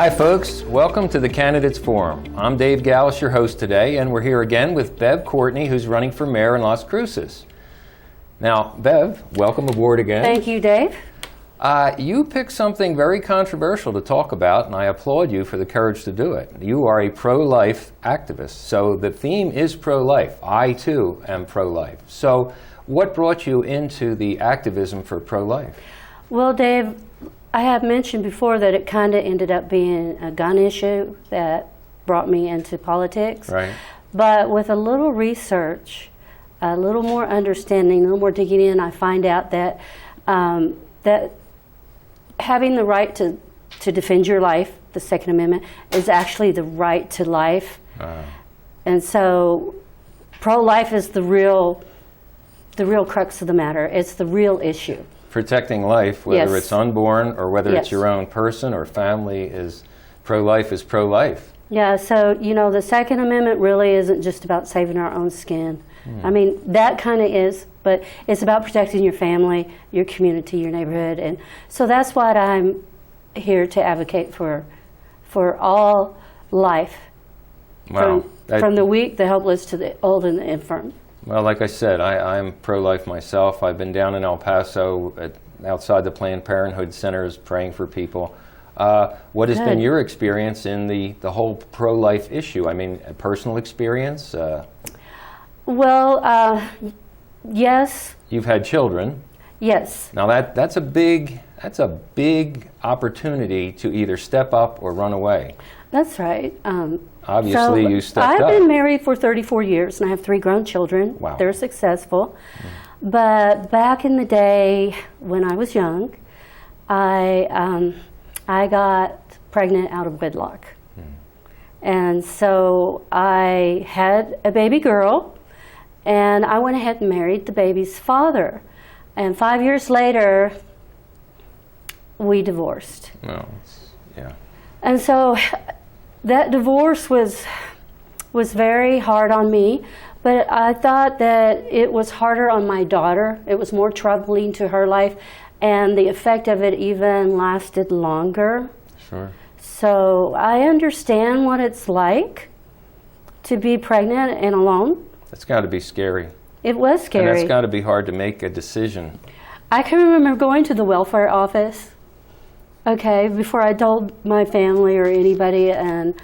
Hi folks, welcome to the Candidates Forum. I'm Dave Gallis, your host today, and we're here again with Bev Courtney, who's running for mayor in Las Cruces. Now, Bev, welcome aboard again. Thank you, Dave. You picked something very controversial to talk about, and I applaud you for the courage to do it. You are a pro-life activist, so the theme is pro-life. I, too, am pro-life. So what brought you into the activism for pro-life? Well, Dave, I have mentioned before that it kind of ended up being a gun issue that brought me into politics. Right. But with a little research, a little more understanding, a little more digging in, I find out that that having the right to defend your life, the Second Amendment, is actually the right to life. And so pro-life is the real crux of the matter. It's the real issue. Protecting life, whether Yes. it's unborn or whether Yes. it's your own person or family, is pro-life. Yeah, so, you know, the Second Amendment really isn't just about saving our own skin. I mean, that kind of is, but it's about protecting your family, your community, your neighborhood. And so that's what I'm here to advocate for all life, Wow. from the weak, the helpless, to the old and the infirm. Well, like I said, I'm pro-life myself. I've been down in El Paso outside the Planned Parenthood centers praying for people. What has been Good. your experience in the whole pro-life issue? I mean, a personal experience? Well, yes, You've had children. yes. Now that's a big opportunity to either step up or run away. That's right. Obviously, you stepped I've up. been married for 34 years, and I have 3 grown children. Wow. They're successful. But back in the day when I was young, I got pregnant out of wedlock. And so I had a baby girl, and I went ahead and married the baby's father. And 5 years later, we divorced. No, yeah. And so that divorce was very hard on me, but I thought that it was harder on my daughter. It was more troubling to her life, and the effect of it even lasted longer. Sure. So I understand what it's like to be pregnant and alone. That's got to be scary. It was And scary. that's got to be hard to make a decision. I can remember going to the welfare office, okay, before I told my family or anybody, and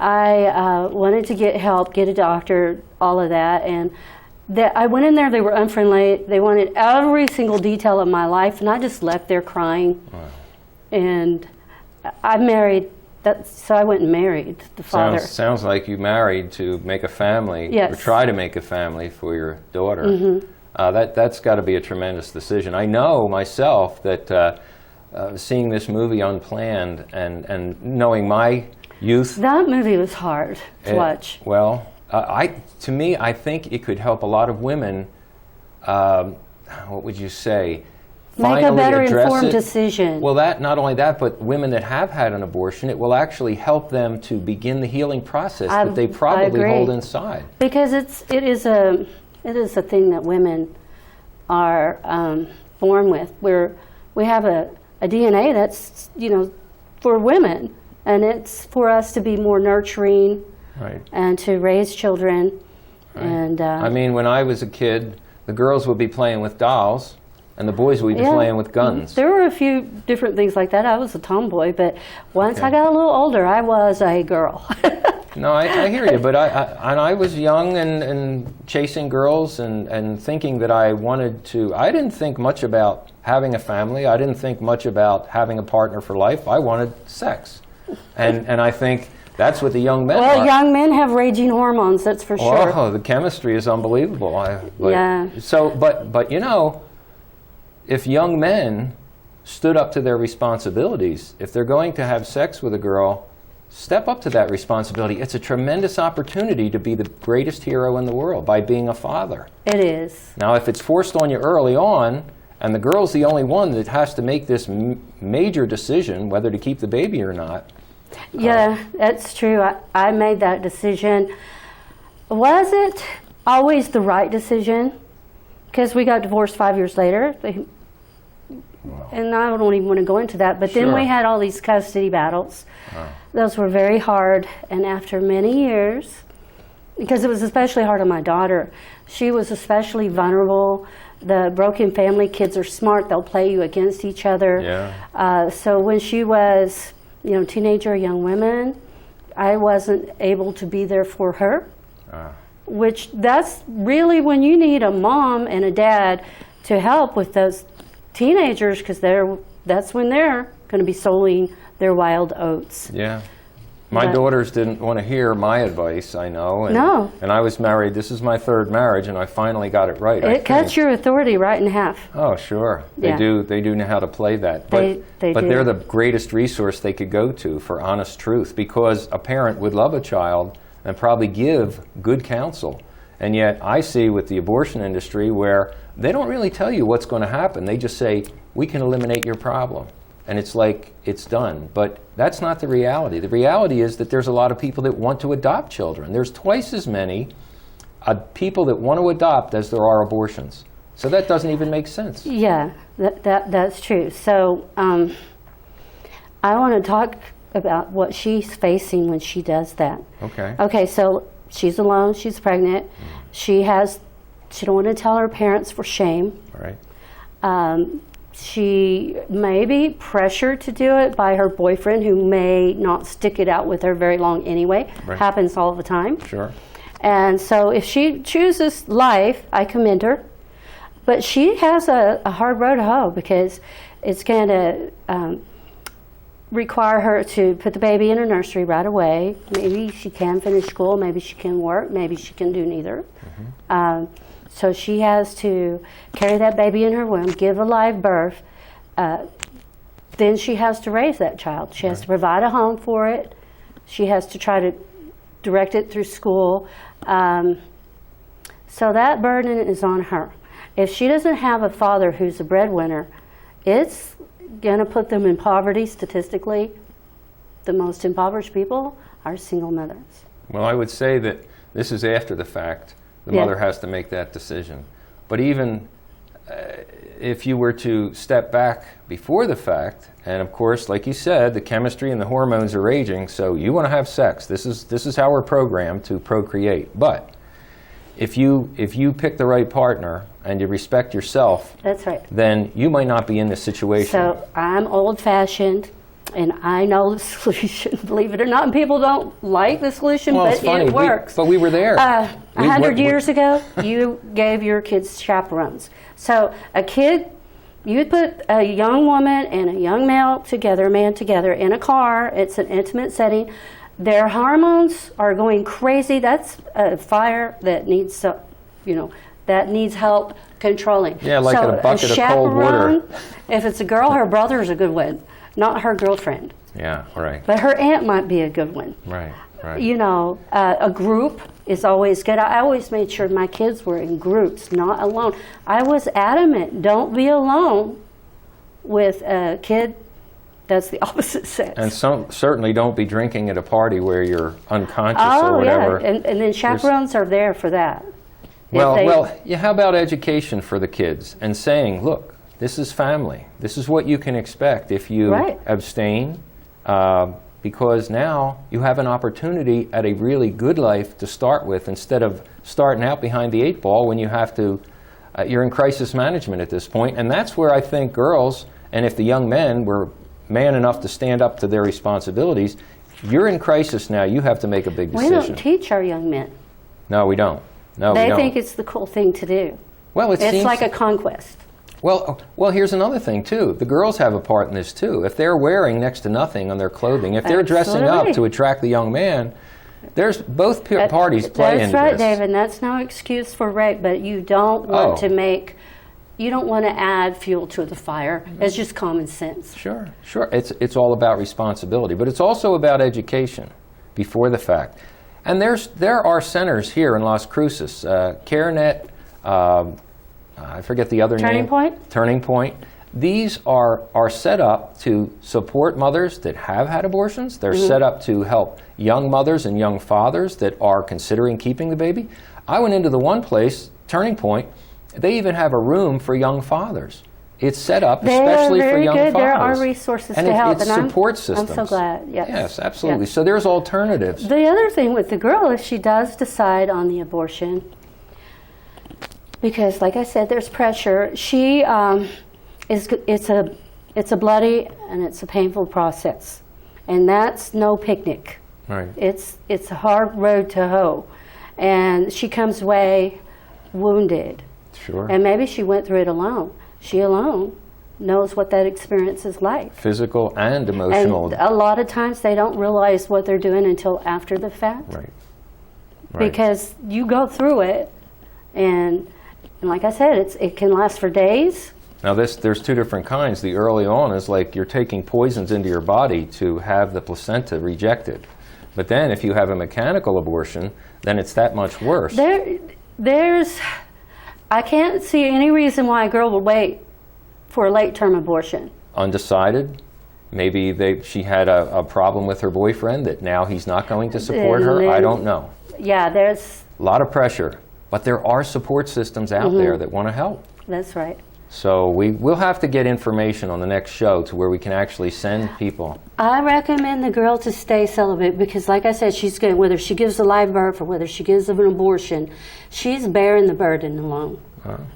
I wanted to get help, get a doctor, all of that, and I went in there, they were unfriendly, they wanted every single detail of my life, and I just left there crying. Wow. And I married, so I went and married the father. Sounds like you married to make a family, Yes. or try to make a family for your daughter. That's got to be a tremendous decision. I know myself that seeing this movie Unplanned and knowing my youth. That movie was hard to watch. Well, to me, I think it could help a lot of women. What would you say? Make a Finally better address informed it. decision. Well, not only that, but women that have had an abortion, it will actually help them to begin the healing process that they probably agree. hold inside. Because it is a thing that women are born with. We have a DNA that's, you know, for women, and it's for us to be more nurturing, Right. and to raise children. Right. And I mean, when I was a kid, the girls would be playing with dolls, and the boys would be yeah, playing with guns. There were a few different things like that. I was a tomboy, but once Okay. I got a little older, I was a girl. No, I hear you, but I was young and chasing girls and thinking that I wanted to. I didn't think much about having a family. I didn't think much about having a partner for life. I wanted sex, and I think that's what the young men Well, are. young men have raging hormones, that's for sure. Oh, the chemistry is unbelievable. Yeah. So, but you know, if young men stood up to their responsibilities, if they're going to have sex with a girl, step up to that responsibility. It's a tremendous opportunity to be the greatest hero in the world by being a father. It is. Now, if it's forced on you early on, and the girl's the only one that has to make this major decision whether to keep the baby or not. Yeah, that's true. I made that decision. Was it always the right decision? Because we got divorced 5 years later. And I don't even want to go into that. But then we had all these custody battles. Those were very hard. And after many years, because it was especially hard on my daughter, she was especially vulnerable. The broken family kids are smart. They'll play you against each other. Yeah. So when she was, teenager, young women, I wasn't able to be there for her. Which that's really when you need a mom and a dad to help with those teenagers, because that's when they're going to be sowing their wild oats. Yeah. My daughters didn't want to hear my advice, I know. And, No. And I was married. This is my third marriage, and I finally got it right. It cuts your authority right in half. Oh, sure. They Yeah. do. They do know how to play that. But, They but do. they're the greatest resource they could go to for honest truth, because a parent would love a child and probably give good counsel. And yet I see with the abortion industry where they don't really tell you what's going to happen. They just say, we can eliminate your problem. And it's like, it's done. But that's not the reality. The reality is that there's a lot of people that want to adopt children. There's twice as many people that want to adopt as there are abortions. So that doesn't even make sense. Yeah, that's true. So I want to talk about what she's facing when she does that. Okay. Okay, so she's alone, she's pregnant. She don't want to tell her parents for shame. All right. She may be pressured to do it by her boyfriend, who may not stick it out with her very long anyway. Right. Happens all the time. Sure. And so if she chooses life, I commend her. But she has a hard road to hoe, because it's going to require her to put the baby in a nursery right away. Maybe she can finish school, maybe she can work, maybe she can do neither. So she has to carry that baby in her womb, give a live birth. Then she has to raise that child. She has to provide a home for it. She has to try to direct it through school. So that burden is on her. If she doesn't have a father who's a breadwinner, it's going to put them in poverty statistically. The most impoverished people are single mothers. Well, I would say that this is after the fact. The Yeah. mother has to make that decision. But even if you were to step back before the fact, and of course, like you said, the chemistry and the hormones are raging, so you want to have sex. This is how we're programmed to procreate. But if you pick the right partner and you respect yourself, That's right. then you might not be in this situation. So I'm old-fashioned, and I know the solution, believe it or not. And people don't like the solution, Well, but it's funny. it works. But we were there. 100 years ago, you gave your kids chaperones. So a kid, you would put a young woman and a young man together in a car. It's an intimate setting. Their hormones are going crazy. That's a fire that needs, that needs help controlling. Yeah, like so a bucket a of cold water. chaperone, if it's a girl, her brother is a good one, not her girlfriend. Yeah, right. But her aunt might be a good one. Right, right. A group is always good. I always made sure my kids were in groups, not alone. I was adamant, don't be alone with a kid that's the opposite sex. And certainly don't be drinking at a party where you're unconscious or whatever. Yeah, and then chaperones are there for that. Well, how about education for the kids and saying, look, this is family. This is what you can expect if you abstain, because now you have an opportunity at a really good life to start with, instead of starting out behind the 8 ball when you have to, you're in crisis management at this point. And that's where I think girls, and if the young men were man enough to stand up to their responsibilities, you're in crisis now. You have to make a big decision. We don't teach our young men. No, we don't. No, they we don't. think it's the cool thing to do. Well, it's like a conquest. Well, here's another thing, too. The girls have a part in this, too. If they're wearing next to nothing on their clothing, if they're dressing up to attract the young man, there's both parties play into this. That's right, David. That's no excuse for rape, but you don't want you don't want to add fuel to the fire. It's just common sense. Sure. It's all about responsibility, but it's also about education before the fact. And there are centers here in Las Cruces, CareNet, I forget the other name. Turning Point. These are set up to support mothers that have had abortions. They're set up to help young mothers and young fathers that are considering keeping the baby. I went into the one place, Turning Point. They even have a room for young fathers it's set up They especially are for very young good. fathers. There are resources and to help. It's and support systems. I'm so glad. Yes. Yes, absolutely. Yes. So there's alternatives. The other thing with the girl, if she does decide on the abortion, because like I said, there's pressure. She it's a bloody and it's a painful process, and that's no picnic. Right. It's a hard road to hoe, and she comes away wounded. Sure. And maybe she went through it alone. She alone knows what that experience is like. Physical and emotional. And a lot of times they don't realize what they're doing until after the fact. Right. Right. Because you go through it, and like I said, it can last for days. Now there's two different kinds. The early on is like you're taking poisons into your body to have the placenta rejected. But then if you have a mechanical abortion, then it's that much worse. I can't see any reason why a girl would wait for a late-term abortion. Undecided. Maybe she had a problem with her boyfriend that now he's not going to support her. I don't know. Yeah, there's A lot of pressure. But there are support systems out there that want to help. That's right. So we'll have to get information on the next show to where we can actually send people. I recommend the girl to stay celibate because, like I said, she's going, whether she gives a live birth or whether she gives an abortion, she's bearing the burden alone.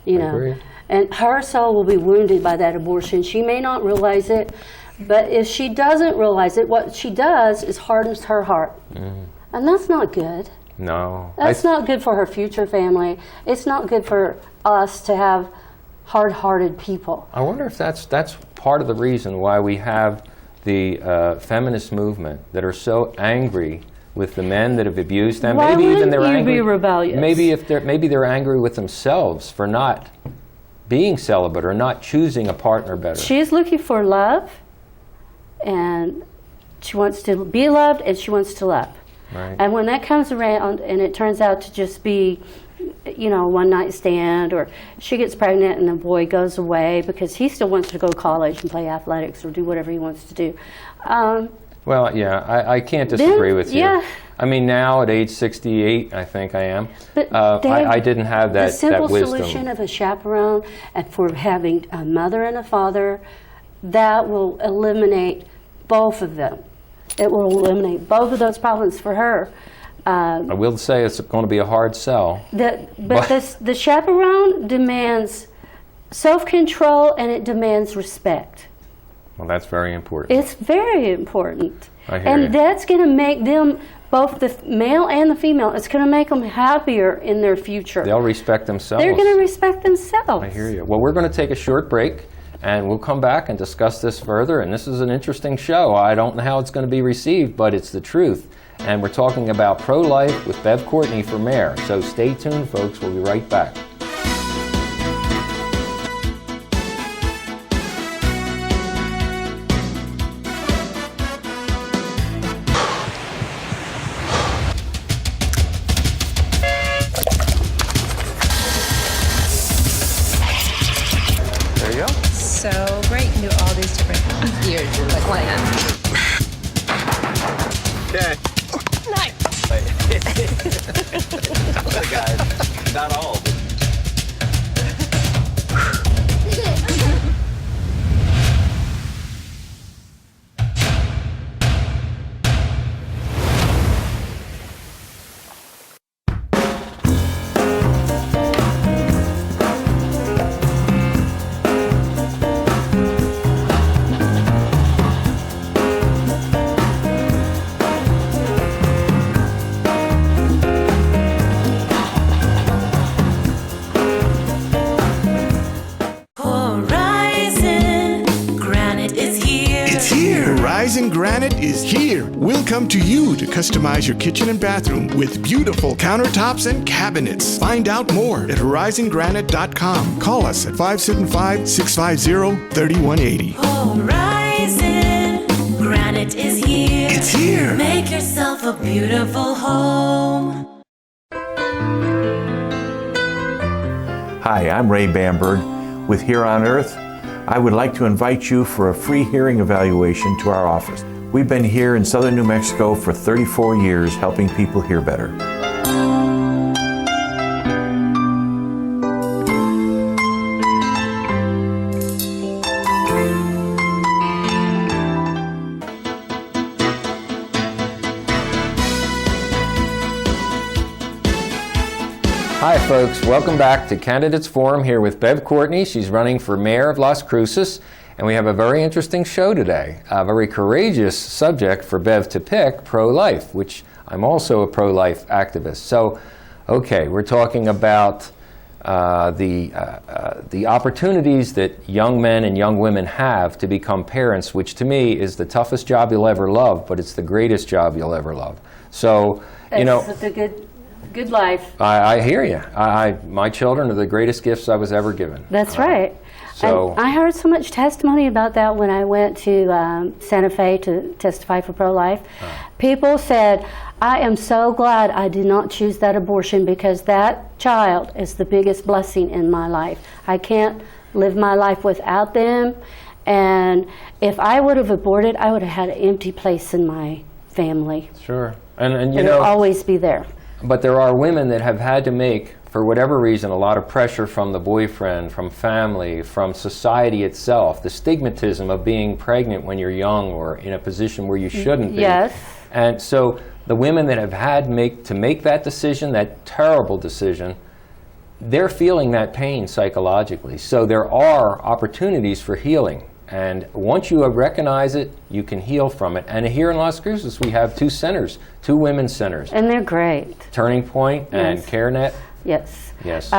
You know, agree. and her soul will be wounded by that abortion. She may not realize it, but if she doesn't realize it, what she does is hardens her heart, and that's not good. No. That's not good for her future family. It's not good for us to have hard-hearted people. I wonder if that's part of the reason why we have the feminist movement that are so angry with the men that have abused them. Why maybe even wouldn't they're you angry. be rebellious? Maybe they're angry with themselves for not being celibate or not choosing a partner better. She's looking for love, and she wants to be loved, and she wants to love. Right. And when that comes around and it turns out to just be, you know, one night stand, or she gets pregnant and the boy goes away because he still wants to go to college and play athletics or do whatever he wants to do. Well, yeah, I can't disagree with you. Yeah. I mean, now at age 68, I think I am. But Dave, I didn't have that wisdom. The simple solution of a chaperone and for having a mother and a father, that will eliminate both of them. It will eliminate both of those problems for her. I will say it's going to be a hard sell. The chaperone demands self-control and it demands respect. Well, that's very important. It's very important. I hear you. That's going to make them, both the male and the female, it's going to make them happier in their future. They'll respect themselves. They're going to respect themselves. I hear you. Well, we're going to take a short break, and we'll come back and discuss this further. And this is an interesting show. I don't know how it's going to be received, but it's the truth. And we're talking about pro-life with Bev Courtney for mayor. So stay tuned, folks. We'll be right back. There you go. So great. You can do all these different ears, like land. Okay. Nice. The guys, not all. Horizon Granite is here. We'll come to you to customize your kitchen and bathroom with beautiful countertops and cabinets. Find out more at horizongranite.com. Call us at 575-650-3180. Horizon Granite is here. It's here. Make yourself a beautiful home. Hi, I'm Ray Bamberg with Here on Earth. I would like to invite you for a free hearing evaluation to our office. We've been here in southern New Mexico for 34 years helping people hear better. Hi folks, welcome back to Candidates Forum here with Bev Courtney. She's running for mayor of Las Cruces, and we have a very interesting show today. A very courageous subject for Bev to pick, pro-life, which I'm also a pro-life activist. So, okay, we're talking about the opportunities that young men and young women have to become parents, which to me is the toughest job you'll ever love, but it's the greatest job you'll ever love. So, you know, It's a good life. I hear you. My children are the greatest gifts I was ever given. That's right. So And I heard so much testimony about that when I went to Santa Fe to testify for pro-life. People said, I am so glad I did not choose that abortion because that child is the biggest blessing in my life. I can't live my life without them. And if I would have aborted, I would have had an empty place in my family. sure, and you It would know, always be there. but there are women that have had to make, for whatever reason, a lot of pressure from the boyfriend, from family, from society itself, the stigmatism of being pregnant when you're young or in a position where you shouldn't be. Yes. And so the women that have had to make that decision, that terrible decision, they're feeling that pain psychologically. So there are opportunities for healing. And once you recognize it, you can heal from it. And here in Las Cruces, we have 2 centers, 2 women's centers, And they're great. Turning Point and Yes. CareNet. Yes. Yes.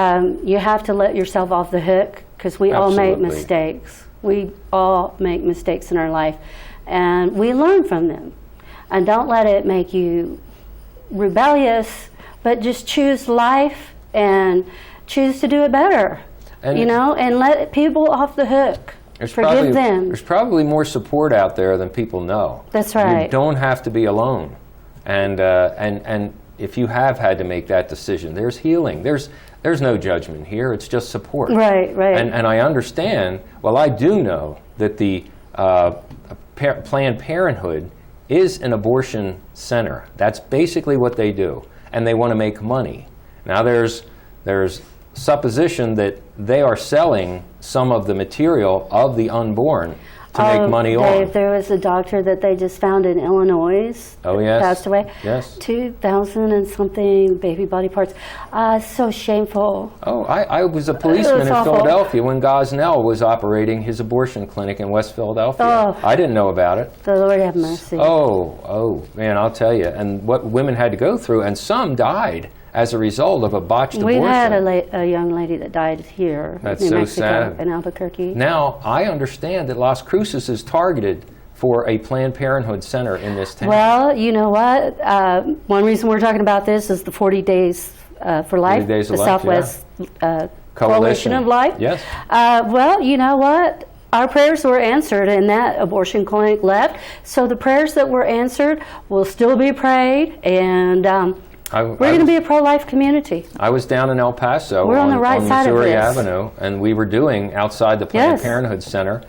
You have to let yourself off the hook because we all make Absolutely. mistakes. We all make mistakes in our life, and we learn from them. And don't let it make you rebellious, but just choose life and choose to do it better. And You know, and let people off the hook. Forgive them. There's probably more support out there than people know. That's You right. don't have to be alone. And if you have had to make that decision, there's healing. There's no judgment here. It's just support. Right, right. And I understand, well, I do know that the Planned Parenthood is an abortion center. That's basically what they do. And they want to make money. Now there's supposition that they are selling some of the material of the unborn to make money Dave, on. there was a doctor that they just found in Illinois. Oh, that yes. Passed away. Yes. 2,000 and something baby body parts. So shameful. Oh, I was a policeman in awful. Philadelphia when Gosnell was operating his abortion clinic in West Philadelphia. Oh. I didn't know about it. The Lord have mercy. Oh, man, I'll tell you. And what women had to go through, and some died as a result of a botched We've abortion. had a young lady that died here That's in so Mexico, sad. in Albuquerque. Now, I understand that Las Cruces is targeted for a Planned Parenthood center in this town. Well, you know what? One reason we're talking about this is the 40 Days for Life, 40 Days the of Life, Southwest Coalition of Life. Yes. Well, you know what? Our prayers were answered and that abortion clinic left. So the prayers that were answered will still be prayed, and we're going to be a pro-life community. I was down in El Paso We're on the right side of Missouri this. Avenue, and we were doing outside the Planned Yes. Parenthood Center,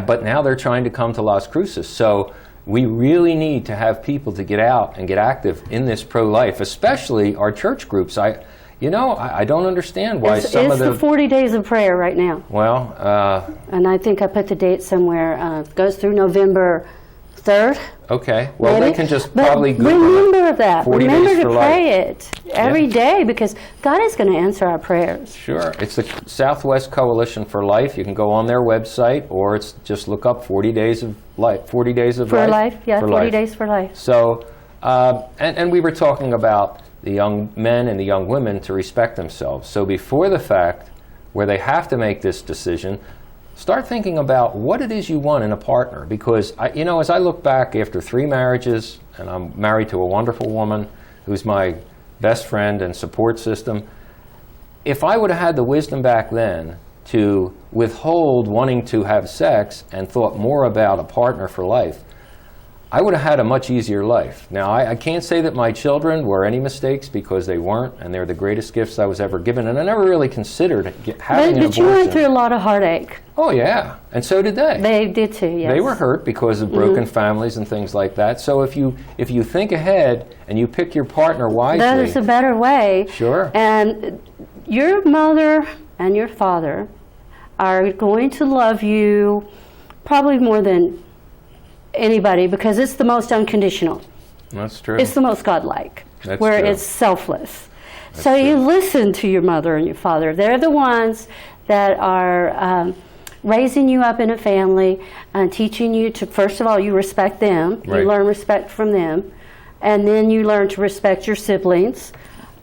but now they're trying to come to Las Cruces. So we really need to have people to get out and get active in this pro-life, especially our church groups. I don't understand why It's some of the 40 days of prayer right now. Well, And I think I put the date somewhere. It goes through November 3rd. okay. Well, maybe. they can just But probably Google remember that. 40 Remember Days to for pray Life. it every day because God is going to answer our prayers. Sure. It's the Southwest Coalition for Life. You can go on their website, or it's just look up 40 Days of Life. 40 Days of For Life. life, yeah, For 40 life. days for life. So, and we were talking about the young men and the young women to respect themselves. So before the fact, where they have to make this decision, start thinking about what it is you want in a partner. Because, as I look back after 3 marriages, and I'm married to a wonderful woman who's my best friend and support system, if I would have had the wisdom back then to withhold wanting to have sex and thought more about a partner for life, I would have had a much easier life. Now, I can't say that my children were any mistakes because they weren't, and they're the greatest gifts I was ever given, and I never really considered having an But you abortion. went through a lot of heartache. Oh, yeah, and so did they. They did too, yes. They were hurt because of broken families and things like that. So if you think ahead and you pick your partner wisely, That is a better way. Sure. And your mother and your father are going to love you probably more than anybody because it's the most unconditional. That's true. It's the most godlike, That's where true. it's selfless. So you listen to your mother and your father. They're the ones that are raising you up in a family and teaching you to, first of all, you respect them. Right. You learn respect from them. And then you learn to respect your siblings.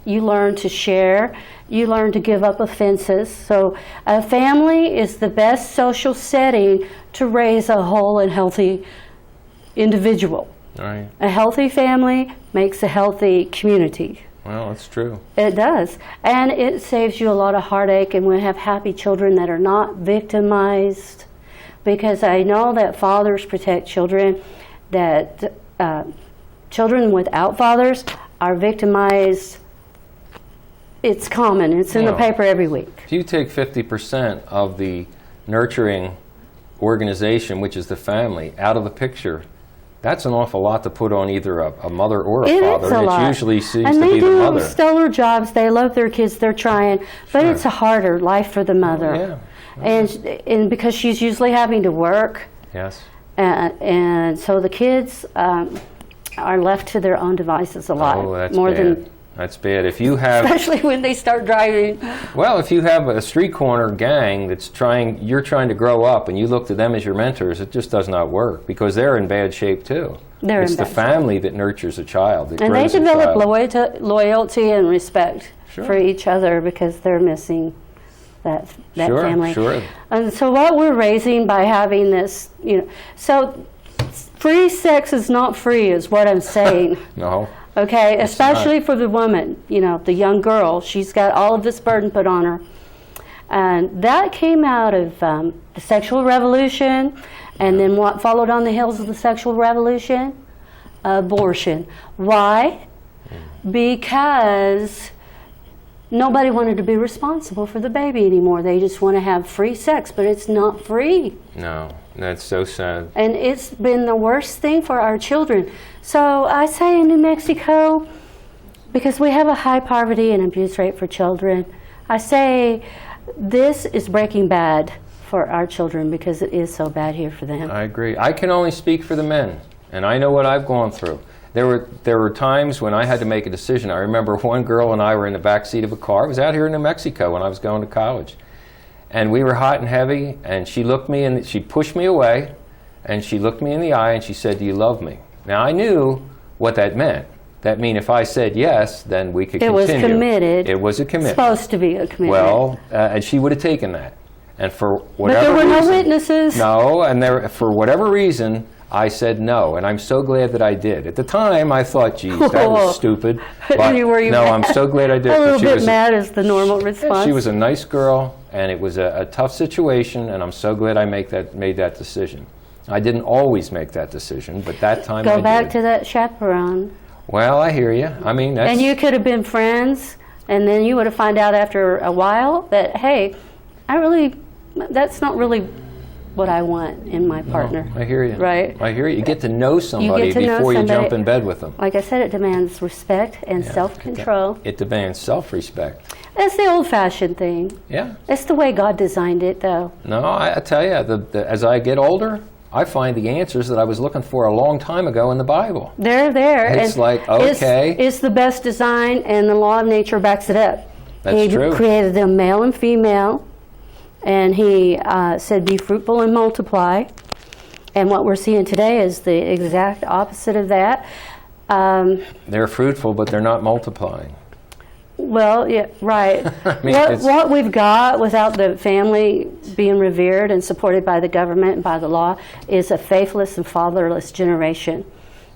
You learn to share. You learn to give up offenses. So a family is the best social setting to raise a whole and healthy individual. Right. A healthy family makes a healthy community. Well, that's true. It does. And it saves you a lot of heartache, and we have happy children that are not victimized. Because I know that fathers protect children, that children without fathers are victimized. It's common. It's in the Well, paper every week. If you take 50% of the nurturing organization, which is the family, out of the picture, that's an awful lot to put on either a mother or a It father. is a lot. It usually seems and to they be the do mother. stellar jobs. They love their kids. They're trying, but Sure. it's a harder life for the mother. Yeah. And because she's usually having to work, Yes. and so the kids are left to their own devices a lot Oh, that's more bad. than, That's bad. If you have, especially when they start driving. well, if you have a street corner gang that's you're trying to grow up, and you look to them as your mentors, it just does not work because they're in bad shape too. They're it's in the bad shape. family that nurtures a child. That And they grows a develop child. loyalty and respect Sure. for each other because they're missing that Sure, family. sure. And so what we're raising by having this, so free sex is not free is what I'm saying. No. Okay, It's especially for the woman, the young girl. She's got all of this burden put on her. And that came out of the sexual revolution, and then what followed on the heels of the sexual revolution? Abortion. Why? Because nobody wanted to be responsible for the baby anymore. They just want to have free sex, but it's not free. No. That's so sad. And it's been the worst thing for our children. So I say in New Mexico, because we have a high poverty and abuse rate for children, I say this is breaking bad for our children because it is so bad here for them. I agree. I can only speak for the men, and I know what I've gone through. There were times when I had to make a decision. I remember one girl and I were in the back seat of a car. It was out here in New Mexico when I was going to college. And we were hot and heavy, and she looked me and she pushed me away, and she looked me in the eye and she said, "Do you love me?" Now I knew what that meant. That meant if I said yes, then we could It continue. was committed. It was a commitment. Supposed to be a commitment. Well, and she would have taken that. And for but whatever there were reason, no witnesses. No, and for whatever reason, I said no, and I'm so glad that I did. At the time, I thought, geez, that was stupid. But Were you no, mad? I'm so glad I did. A little She bit was mad is the normal response. She was a nice girl, and it was a tough situation, and I'm so glad I made that decision. I didn't always make that decision, but that time I Go back did. to that chaperone. Well, I hear you. I mean, that's... And you could have been friends, and then you would have found out after a while that, hey, that's not really what I want in my partner. I hear you. Right? I hear you. You get to know somebody to know before you somebody. jump in bed with them. Like I said, it demands respect and self-control. It demands self-respect. That's the old-fashioned thing. Yeah. It's the way God designed it, though. No, I tell you, as I get older, I find the answers that I was looking for a long time ago in the Bible. They're there. It's and like, okay. It's the best design, and the law of nature backs it up. That's true. He created them male and female, and he said, be fruitful and multiply. And what we're seeing today is the exact opposite of that. They're fruitful, but they're not multiplying. Well, yeah, right. I mean, what we've got without the family being revered and supported by the government and by the law is a faithless and fatherless generation.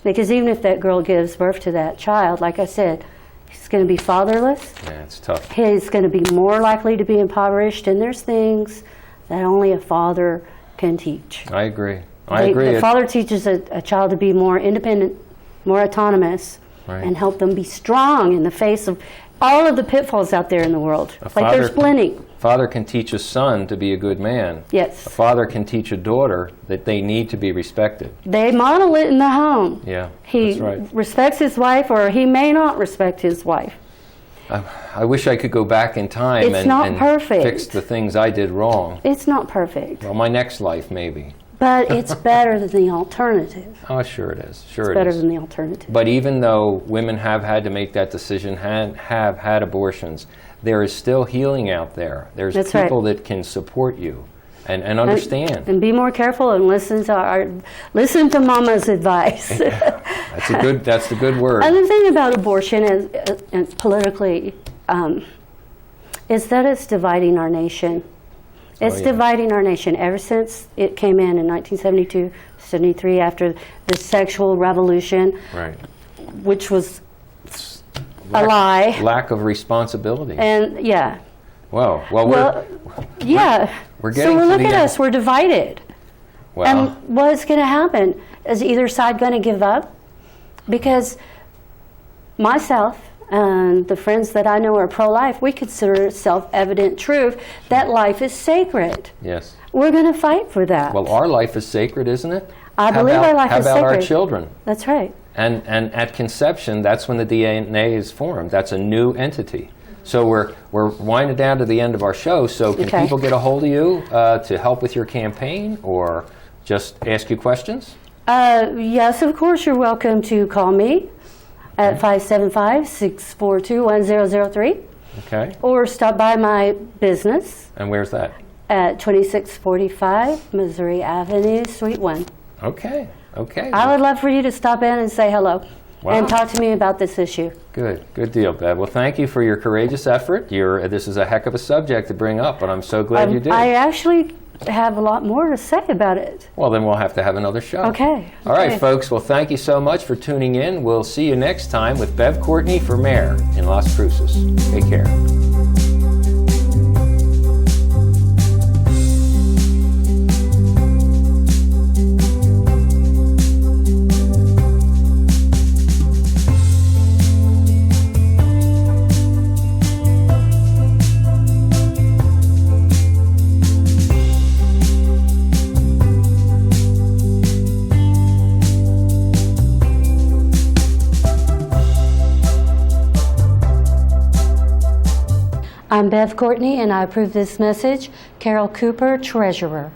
Because even if that girl gives birth to that child, like I said, he's going to be fatherless. Yeah, it's tough. He's going to be more likely to be impoverished, and there's things that only a father can teach. I agree. I agree. The father teaches a child to be more independent, more autonomous, Right. and help them be strong in the face of all of the pitfalls out there in the world. There's plenty. Father can teach a son to be a good man. Yes. A father can teach a daughter that they need to be respected. They model it in the home. Yeah, He that's right. respects his wife, or he may not respect his wife. I wish I could go back in time It's not and perfect. fix the things I did wrong. It's not perfect. Well, my next life, maybe. But it's better than the alternative. Oh, sure it is. Sure It's better it is. than the alternative. But even though women have had to make that decision, have had abortions, there is still healing out there. There's That's right. people that can support you and understand. And be more careful and listen to Mama's advice. That's the good word. Other thing about abortion is politically is that it's dividing our nation. It's dividing our nation ever since it came in 1972, 73, after the sexual revolution, Right. which was a lie. Lack of responsibility. And yeah. Well, Yeah. we're getting so to look the at end. us, we're divided. well, And what's going to happen? Is either side going to give up? Because myself and the friends that I know are pro-life, we consider it self-evident truth that life is sacred. yes. We're going to fight for that. Well, our life is sacred, isn't it? I believe our life is How about our sacred. children? That's right. And at conception, that's when the DNA is formed. That's a new entity. So we're winding down to the end of our show. So can Okay. people get a hold of you to help with your campaign or just ask you questions? Yes, of course, you're welcome to call me at 575-642-1003 Okay. or stop by my business And where's that? at 2645 Missouri Avenue, Suite 1. Okay. Okay. I would love for you to stop in and say hello Wow. and talk to me about this issue. Good. Good deal, Bev. Well, thank you for your courageous effort. This is a heck of a subject to bring up, but I'm so glad you did. I actually have a lot more to say about it. Well, then we'll have to have another show. Okay. All right, Okay. folks. Well, thank you so much for tuning in. We'll see you next time with Bev Courtney for mayor in Las Cruces. Take care. I'm Bev Courtney, and I approve this message. Carol Cooper, Treasurer.